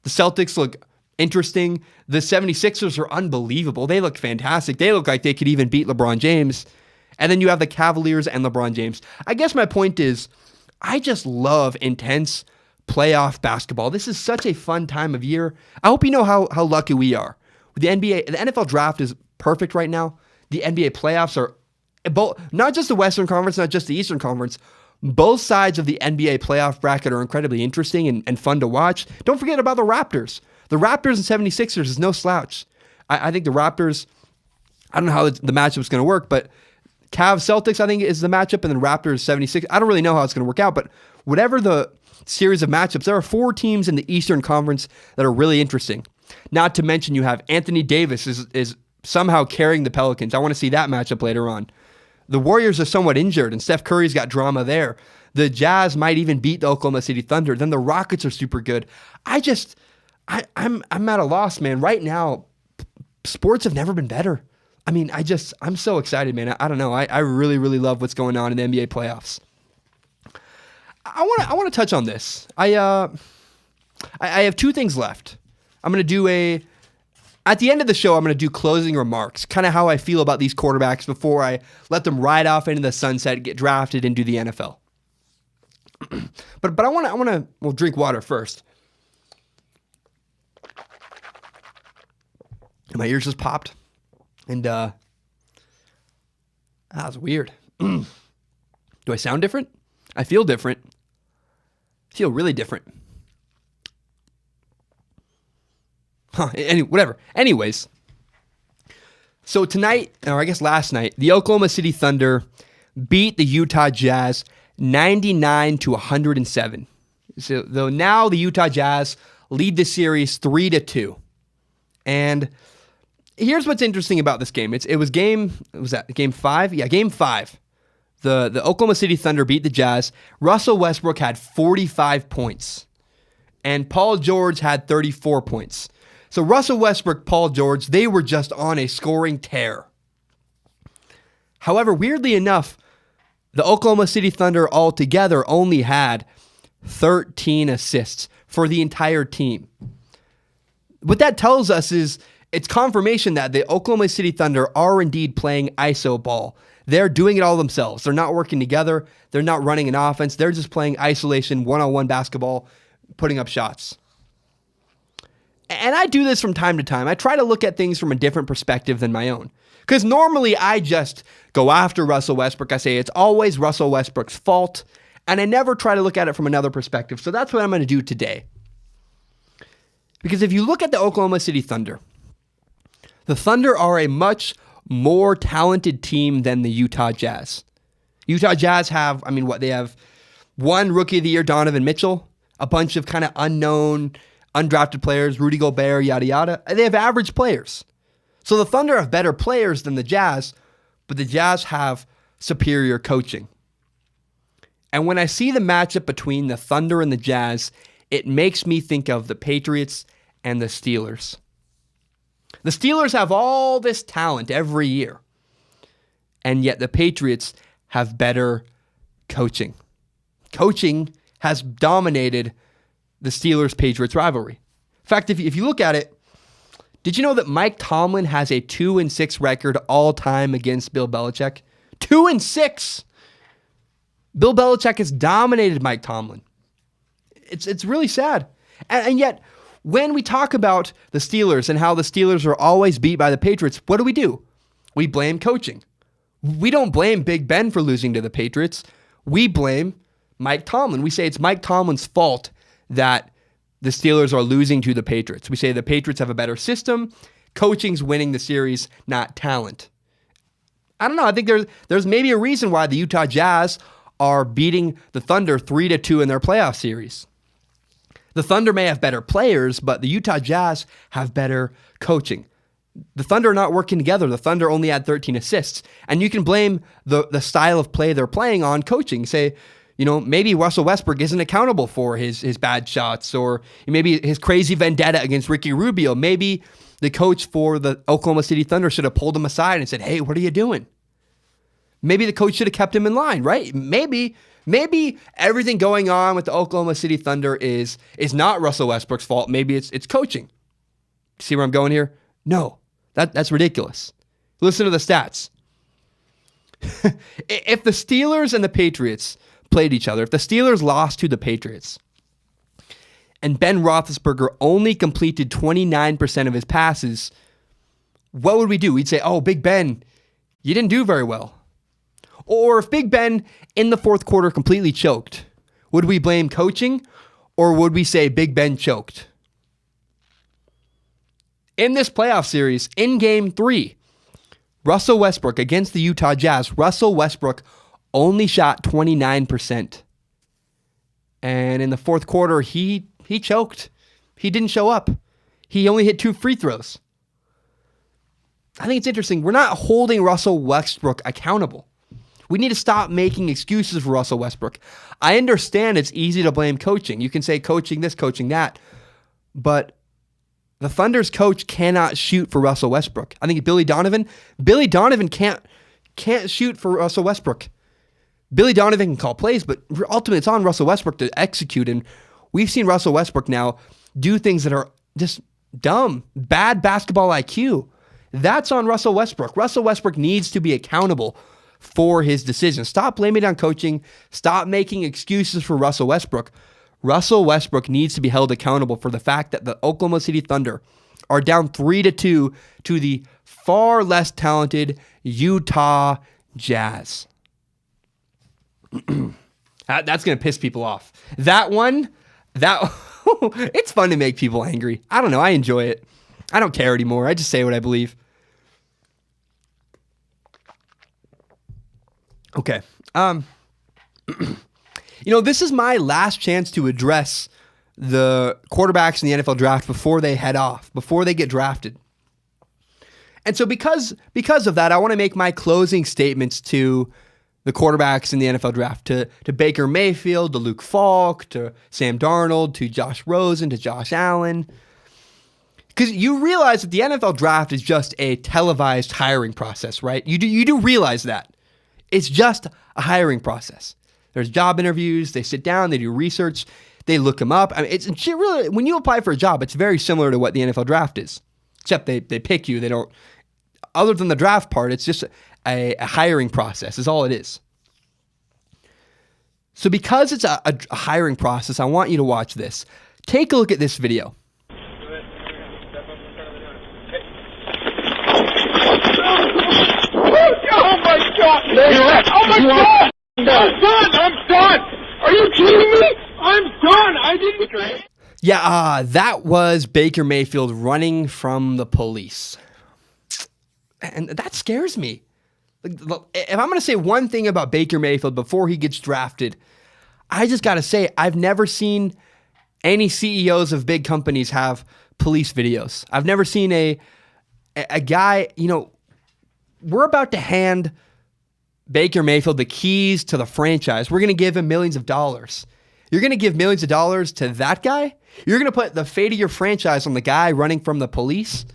The Celtics look interesting. The 76ers are unbelievable. They look fantastic. They look like they could even beat LeBron James. And then you have the Cavaliers and LeBron James. I guess my point is, I just love intense playoff basketball. This is such a fun time of year. I hope you know how lucky we are. The NFL draft is perfect right now. The NBA playoffs are both, not just the Western Conference, not just the Eastern Conference. Both sides of the NBA playoff bracket are incredibly interesting and fun to watch. Don't forget about the Raptors. The Raptors and 76ers is no slouch. I think the Raptors, I don't know how the matchup is going to work, but Cavs Celtics, I think, is the matchup, and then Raptors 76. I don't really know how it's going to work out, but whatever the series of matchups, there are 4 teams in the Eastern Conference that are really interesting. Not to mention you have Anthony Davis is somehow carrying the Pelicans. I want to see that matchup later on. The Warriors are somewhat injured, and Steph Curry's got drama there. The Jazz might even beat the Oklahoma City Thunder. Then the Rockets are super good. I'm at a loss, man. Right now, sports have never been better. I mean, I'm so excited, man. I don't know. I really, really love what's going on in the NBA playoffs. I want to touch on this. I have 2 things left. I'm going to do at the end of the show, I'm going to do closing remarks, kind of how I feel about these quarterbacks before I let them ride off into the sunset, get drafted, and do the NFL. But I want to drink water first. My ears just popped, and that was weird. Do I sound different? I feel different. I feel really different. Whatever. Anyways, so tonight, or I guess last night, the Oklahoma City Thunder beat the Utah Jazz 99-107. So though now the Utah Jazz lead the series 3-2. And here's what's interesting about this game. It was game 5? Yeah, game 5. The Oklahoma City Thunder beat the Jazz. Russell Westbrook had 45 points. And Paul George had 34 points. So Russell Westbrook, Paul George, they were just on a scoring tear. However, weirdly enough, The Oklahoma City Thunder altogether only had 13 assists for the entire team. What that tells us is it's confirmation that the Oklahoma City Thunder are indeed playing ISO ball. They're doing it all themselves. They're not working together. They're not running an offense. They're just playing isolation, one-on-one basketball, putting up shots. And I do this from time to time. I try to look at things from a different perspective than my own. Because normally I just go after Russell Westbrook. I say it's always Russell Westbrook's fault. And I never try to look at it from another perspective. So that's what I'm going to do today. Because if you look at the Oklahoma City Thunder, the Thunder are a much more talented team than the Utah Jazz. Utah Jazz have, they have one Rookie of the Year, Donovan Mitchell, a bunch of kind of unknown, undrafted players, Rudy Gobert, yada, yada. They have average players. So the Thunder have better players than the Jazz, but the Jazz have superior coaching. And when I see the matchup between the Thunder and the Jazz, it makes me think of the Patriots and the Steelers. The Steelers have all this talent every year, and yet the Patriots have better coaching. Coaching has dominated the Steelers-Patriots rivalry. In fact, if you look at it, did you know that Mike Tomlin has a 2-6 record all time against Bill Belichick? 2-6! Bill Belichick has dominated Mike Tomlin. It's really sad. And yet, when we talk about the Steelers and how the Steelers are always beat by the Patriots, what do? We blame coaching. We don't blame Big Ben for losing to the Patriots. We blame Mike Tomlin. We say it's Mike Tomlin's fault that the Steelers are losing to the Patriots. We say the Patriots have a better system. Coaching's winning the series, not talent. I don't know. I think there's maybe a reason why the Utah Jazz are beating the Thunder 3-2 in their playoff series. The Thunder may have better players, but the Utah Jazz have better coaching. The Thunder are not working together. The Thunder only had 13 assists. And you can blame the style of play they're playing on coaching. Say, maybe Russell Westbrook isn't accountable for his bad shots, or maybe his crazy vendetta against Ricky Rubio. Maybe the coach for the Oklahoma City Thunder should have pulled him aside and said, hey, what are you doing? Maybe the coach should have kept him in line, right? Maybe everything going on with the Oklahoma City Thunder is not Russell Westbrook's fault. Maybe it's coaching. See where I'm going here? No, that's ridiculous. Listen to the stats. If the Steelers and the Patriots played each other, if the Steelers lost to the Patriots, and Ben Roethlisberger only completed 29% of his passes, what would we do? We'd say, oh, Big Ben, you didn't do very well. Or if Big Ben in the fourth quarter completely choked, would we blame coaching, or would we say Big Ben choked? In this playoff series, in Game 3, Russell Westbrook against the Utah Jazz, Russell Westbrook only shot 29%. And in the fourth quarter, he choked. He didn't show up. He only hit 2 free throws. I think it's interesting. We're not holding Russell Westbrook accountable. We need to stop making excuses for Russell Westbrook. I understand it's easy to blame coaching. You can say coaching this, coaching that. But the Thunder's coach cannot shoot for Russell Westbrook. I think Billy Donovan can't shoot for Russell Westbrook. Billy Donovan can call plays, but ultimately it's on Russell Westbrook to execute. And we've seen Russell Westbrook now do things that are just dumb, bad basketball IQ. That's on Russell Westbrook. Russell Westbrook needs to be accountable for his decisions. Stop blaming it on coaching. Stop making excuses for Russell Westbrook. Russell Westbrook needs to be held accountable for the fact that the Oklahoma City Thunder are down 3-2 to the far less talented Utah Jazz. That's going to piss people off. It's fun to make people angry. I don't know. I enjoy it. I don't care anymore. I just say what I believe. Okay. This is my last chance to address the quarterbacks in the NFL draft before they head off, before they get drafted. And so because of that, I want to make my closing statements to the quarterbacks in the NFL draft, to Baker Mayfield, to Luke Falk, to Sam Darnold, to Josh Rosen, to Josh Allen. Because you realize that the NFL draft is just a televised hiring process, right? You do realize that. It's just a hiring process. There's job interviews. They sit down. They do research. They look them up. I mean, it's really, when you apply for a job, it's very similar to what the NFL draft is, except they pick you. They don't, other than the draft part, it's just a hiring process is all it is. So because it's a hiring process, I want you to watch this. Take a look at this video. Oh my God! Oh my God! I'm done! Are you kidding me? I'm done! I didn't... Yeah, that was Baker Mayfield running from the police. And that scares me. If I'm going to say one thing about Baker Mayfield before he gets drafted, I just got to say, I've never seen any CEOs of big companies have police videos. I've never seen a guy, we're about to hand Baker Mayfield the keys to the franchise. We're going to give him millions of dollars. You're going to give millions of dollars to that guy? You're going to put the fate of your franchise on the guy running from the police?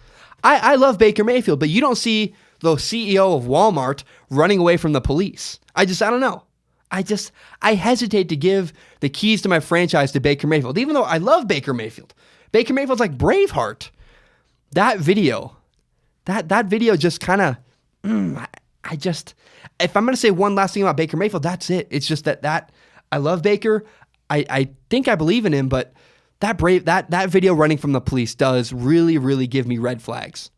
I love Baker Mayfield, but you don't see the CEO of Walmart running away from the police. I don't know. I hesitate to give the keys to my franchise to Baker Mayfield, even though I love Baker Mayfield. Baker Mayfield's like Braveheart. That video just kind of, if I'm going to say one last thing about Baker Mayfield, that's it. It's just that I love Baker. I think I believe in him, but that video running from the police does really, really give me red flags.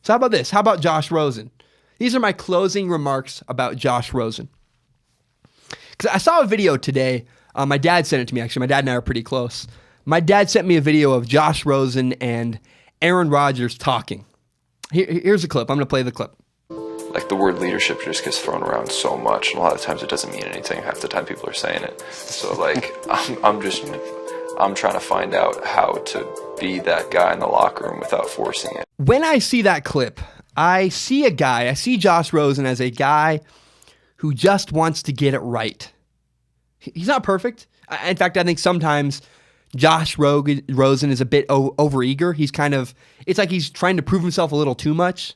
So how about this? How about Josh Rosen? These are my closing remarks about Josh Rosen. Because I saw a video today. My dad sent it to me, actually. My dad and I are pretty close. My dad sent me a video of Josh Rosen and Aaron Rodgers talking. Here's a clip. I'm going to play the clip. Like, the word leadership just gets thrown around so much, and a lot of times it doesn't mean anything. Half the time people are saying it. So, like, I'm trying to find out how to be that guy in the locker room without forcing it. When I see that clip, I see Josh Rosen as a guy who just wants to get it right. He's not perfect. In fact, I think sometimes Josh Rosen is a bit overeager. It's like he's trying to prove himself a little too much.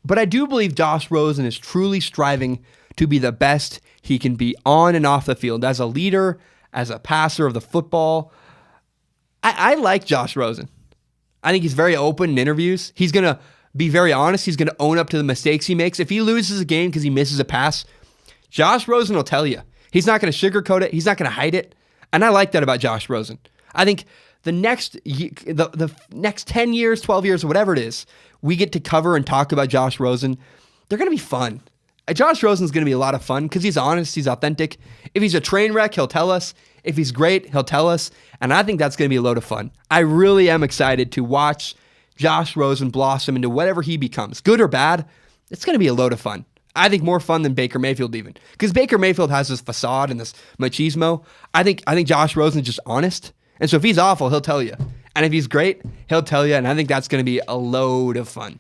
But I do believe Josh Rosen is truly striving to be the best he can be on and off the field as a leader, as a passer of the football. I like Josh Rosen. I think he's very open in interviews. He's going to be very honest. He's going to own up to the mistakes he makes. If he loses a game because he misses a pass, Josh Rosen will tell you. He's not going to sugarcoat it. He's not going to hide it. And I like that about Josh Rosen. I think the next 10 years, 12 years, whatever it is, we get to cover and talk about Josh Rosen. They're going to be fun. Josh Rosen's going to be a lot of fun because he's honest, he's authentic. If he's a train wreck, he'll tell us. If he's great, he'll tell us. And I think that's going to be a load of fun. I really am excited to watch Josh Rosen blossom into whatever he becomes. Good or bad, it's going to be a load of fun. I think more fun than Baker Mayfield even. Because Baker Mayfield has this facade and this machismo. I think Josh Rosen's just honest. And so if he's awful, he'll tell you. And if he's great, he'll tell you. And I think that's going to be a load of fun.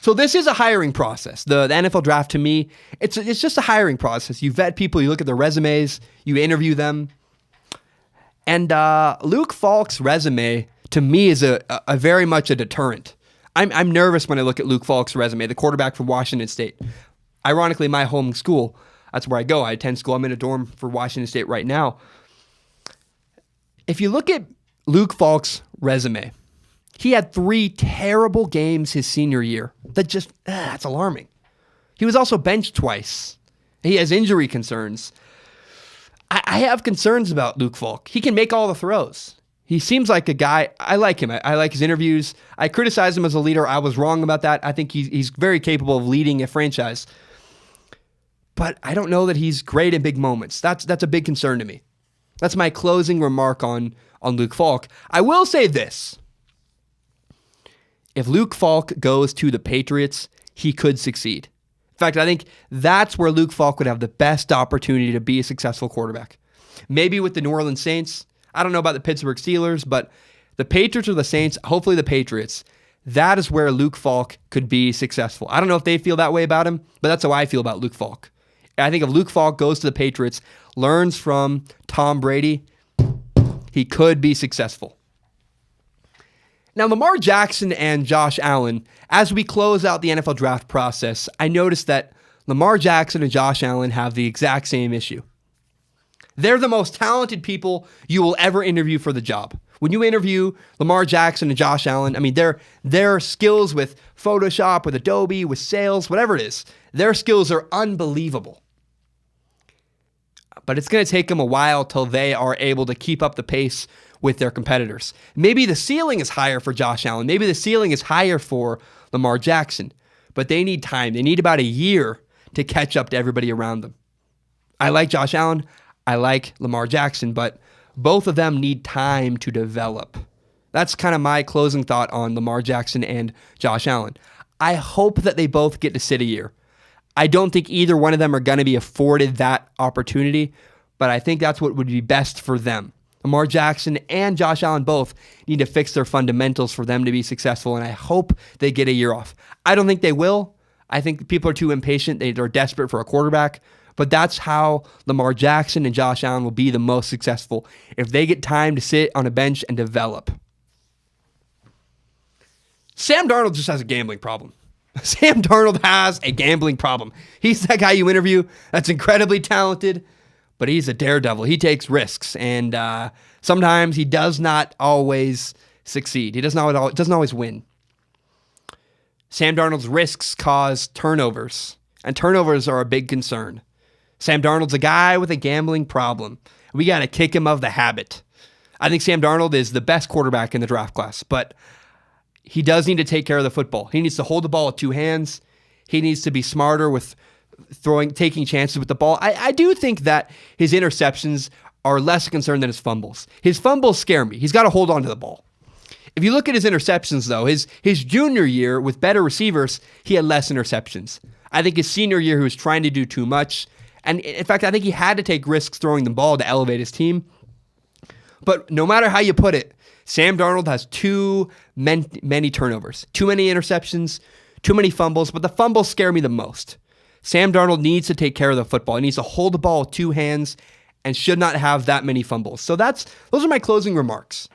So this is a hiring process. The NFL draft, to me, it's just a hiring process. You vet people, you look at their resumes, you interview them. And Luke Falk's resume, to me, is a very much a deterrent. I'm nervous when I look at Luke Falk's resume, the quarterback from Washington State. Ironically, my home school, that's where I go. I attend school. I'm in a dorm for Washington State right now. If you look at Luke Falk's resume, he had 3 terrible games his senior year. That's alarming. He was also benched twice. He has injury concerns. I have concerns about Luke Falk. He can make all the throws. He seems like a guy, I like him. I like his interviews. I criticize him as a leader. I was wrong about that. I think he's very capable of leading a franchise. But I don't know that he's great in big moments. That's a big concern to me. That's my closing remark on Luke Falk. I will say this. If Luke Falk goes to the Patriots, he could succeed. In fact, I think that's where Luke Falk would have the best opportunity to be a successful quarterback. Maybe with the New Orleans Saints. I don't know about the Pittsburgh Steelers, but the Patriots or the Saints, hopefully the Patriots, that is where Luke Falk could be successful. I don't know if they feel that way about him, but that's how I feel about Luke Falk. I think if Luke Falk goes to the Patriots, learns from Tom Brady, he could be successful. Now, Lamar Jackson and Josh Allen, as we close out the NFL draft process, I noticed that Lamar Jackson and Josh Allen have the exact same issue. They're the most talented people you will ever interview for the job. When you interview Lamar Jackson and Josh Allen, I mean, their skills with Photoshop, with Adobe, with sales, whatever it is, their skills are unbelievable. But it's going to take them a while till they are able to keep up the pace with their competitors. Maybe the ceiling is higher for Josh Allen. Maybe the ceiling is higher for Lamar Jackson. But they need time. They need about a year to catch up to everybody around them. I like Josh Allen. I like Lamar Jackson, but both of them need time to develop. That's kind of my closing thought on Lamar Jackson and Josh Allen. I hope that they both get to sit a year. I don't think either one of them are going to be afforded that opportunity, but I think that's what would be best for them. Lamar Jackson and Josh Allen both need to fix their fundamentals for them to be successful, and I hope they get a year off. I don't think they will. I think people are too impatient. They're desperate for a quarterback, but that's how Lamar Jackson and Josh Allen will be the most successful, if they get time to sit on a bench and develop. Sam Darnold just has a gambling problem. Sam Darnold has a gambling problem. He's that guy you interview that's incredibly talented, but he's a daredevil. He takes risks, and sometimes he does not always succeed. He doesn't always win. Sam Darnold's risks cause turnovers, and turnovers are a big concern. Sam Darnold's a guy with a gambling problem. We got to kick him of the habit. I think Sam Darnold is the best quarterback in the draft class, but he does need to take care of the football. He needs to hold the ball with two hands. He needs to be smarter with taking chances with the ball. I do think that his interceptions are less a concern than his fumbles. His fumbles scare me. He's got to hold on to the ball. If you look at his interceptions, though, his junior year with better receivers, he had less interceptions. I think his senior year, he was trying to do too much. And in fact, I think he had to take risks throwing the ball to elevate his team. But no matter how you put it, Sam Darnold has too many turnovers, too many interceptions, too many fumbles, but the fumbles scare me the most. Sam Darnold needs to take care of the football. He needs to hold the ball with two hands and should not have that many fumbles. So those are my closing remarks.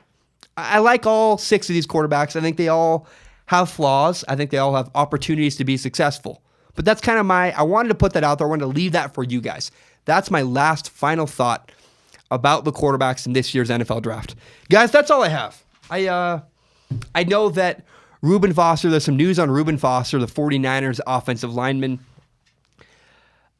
I like all six of these quarterbacks. I think they all have flaws. I think they all have opportunities to be successful. But that's kind of I wanted to put that out there. I wanted to leave that for you guys. That's my last final thought about the quarterbacks in this year's NFL draft. Guys, that's all I have. I know that Reuben Foster, there's some news on Reuben Foster, the 49ers offensive lineman.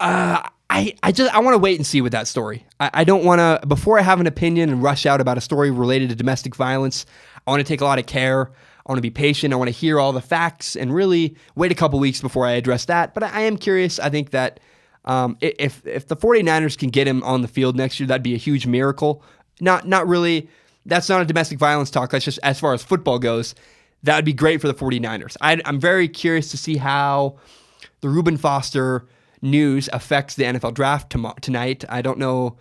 I want to wait and see with that story. I don't want to, before I have an opinion and rush out about a story related to domestic violence, I want to take a lot of care. I want to be patient. I want to hear all the facts and really wait a couple weeks before I address that. But I am curious. I think that if the 49ers can get him on the field next year, that'd be a huge miracle. Not really. That's not a domestic violence talk. That's just as far as football goes. That would be great for the 49ers. I'm very curious to see how the Reuben Foster news affects the NFL draft tonight. I don't know.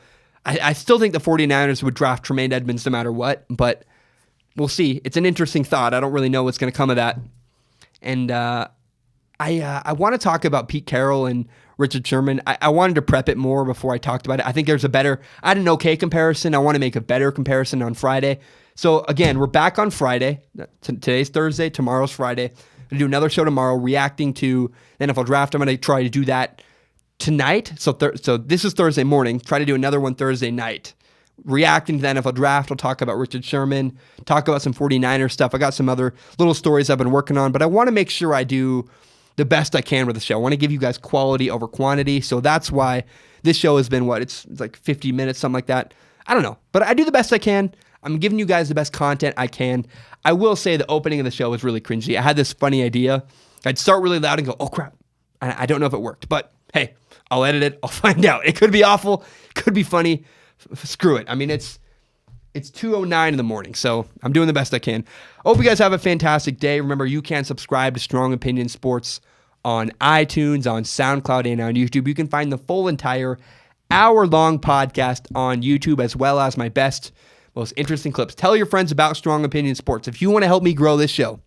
I still think the 49ers would draft Tremaine Edmonds no matter what, but we'll see. It's an interesting thought. I don't really know what's going to come of that. And I want to talk about Pete Carroll and Richard Sherman. I wanted to prep it more before I talked about it. I think there's I had an okay comparison. I want to make a better comparison on Friday. So again, we're back on Friday. Today's Thursday. Tomorrow's Friday. I'm going to do another show tomorrow reacting to the NFL draft. I'm going to try to do that tonight. So this is Thursday morning. Try to do another one Thursday night. Reacting to the NFL draft. I'll talk about Richard Sherman. Talk about some 49ers stuff. I got some other little stories I've been working on. But I want to make sure I do the best I can with the show. I want to give you guys quality over quantity. So that's why this show has been it's like 50 minutes, something like that. I don't know. But I do the best I can. I'm giving you guys the best content I can. I will say the opening of the show was really cringy. I had this funny idea. I'd start really loud and go, oh crap. I don't know if it worked. But hey, I'll edit it. I'll find out. It could be awful. It could be funny. Screw it. I mean, it's 2:09 in the morning, so I'm doing the best I can. Hope you guys have a fantastic day. Remember, you can subscribe to Strong Opinion Sports on iTunes, on SoundCloud, and on YouTube. You can find the full entire hour-long podcast on YouTube, as well as my best, most interesting clips. Tell your friends about Strong Opinion Sports. If you want to help me grow this show,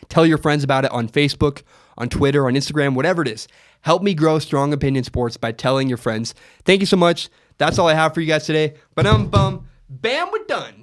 tell your friends about it on Facebook, on Twitter, on Instagram, whatever it is. Help me grow Strong Opinion Sports by telling your friends. Thank you so much. That's all I have for you guys today. Bam, we're done.